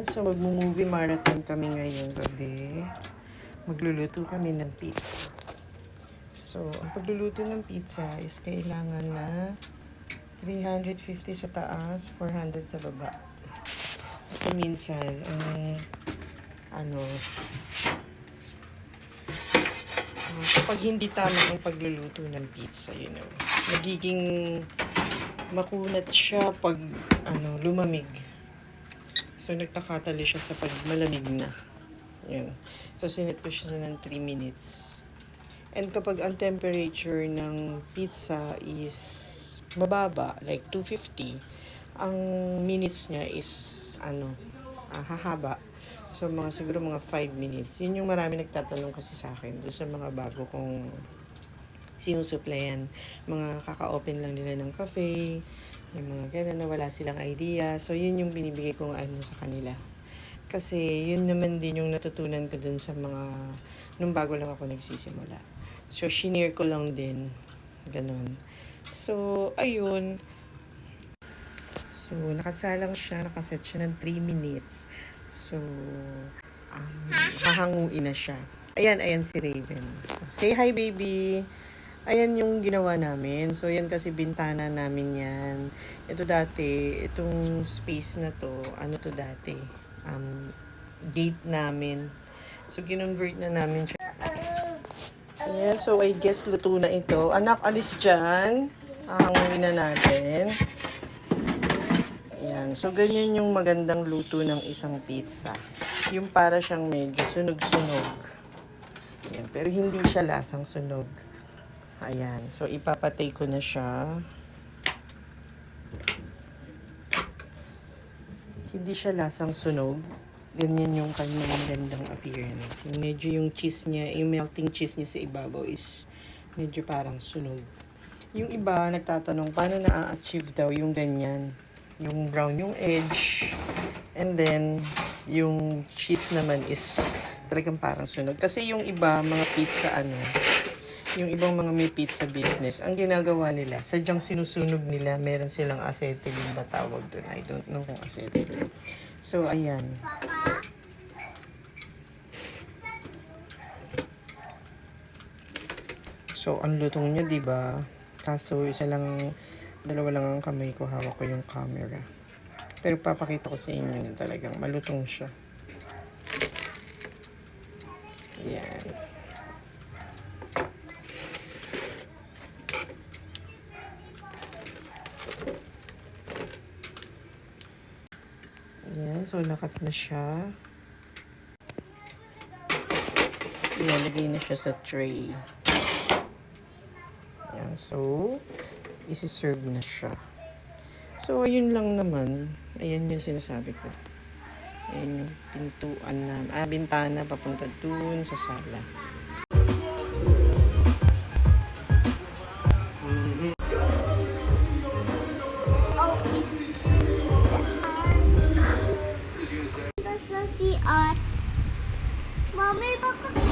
So mag-movie marathon kami ngayong gabi. Magluluto kami ng pizza. So, ang pagluluto ng pizza is kailangan na 350 sa taas, 400 sa baba. Kasi minsan, kapag hindi tama ang pagluluto ng pizza, nagiging makunat siya pag lumamig. So, nagkakatali siya sa pag malamig na. Yan. So, sinet ko siya ng 3 minutes. And kapag ang temperature ng pizza is mababa, like 250, ang minutes niya is, hahaba. So, siguro mga 5 minutes. Yun yung marami nagtatanong kasi sa akin doon sa mga bago kong sinusuplayan. Mga kaka-open lang nila ng cafe, yung mga gano'n na wala silang idea. So, yun yung binibigay kong sa kanila. Kasi, yun naman din yung natutunan ko dun sa nung bago lang ako nagsisimula. So, shinare ko lang din. Ganon. So, ayun. So, nakasalang siya. Nakaset siya ng 3 minutes. So, hahanguin na siya. Ayan si Raven. Say hi, baby! Ayan yung ginawa namin. So, yan kasi bintana namin yan. Ito dati, itong space na to, to dati? Gate namin. So, kinonvert na namin siya. Ayan, so I guess luto na ito. Anak, alis dyan. Hanguin na natin. Ayan, so ganyan yung magandang luto ng isang pizza. Yung para siyang medyo sunog-sunog. Ayan, pero hindi siya lasang sunog. Ayan, so ipapatay ko na siya. Hindi siya lasang sunog. Ganyan yung kanyang gandang appearance. Medyo yung cheese niya, yung melting cheese niya sa ibabaw is medyo parang sunog. Yung iba nagtatanong paano na-achieve daw yung ganyan. Yung brown yung edge. And then, yung cheese naman is talagang parang sunog. Kasi yung iba, mga pizza yung ibang mga may pizza business, ang ginagawa nila, sadyang sinusunog nila, meron silang acetylene ba tawag doon? I don't know kung acetylene. So, ayan. So, ang lutong niya, diba? Kaso, dalawa lang ang kamay ko, hawak ko yung camera. Pero papakita ko sa inyo na talagang malutong siya. Ayan. Ayan, so nakat na siya. Ilalagay na siya sa tray. Ayan, so isi-serve na siya. So, ayun lang naman. Ayan yung sinasabi ko. Ayan yung pintuan na, bintana papunta dun sa sala. Sa CR. Mami, baka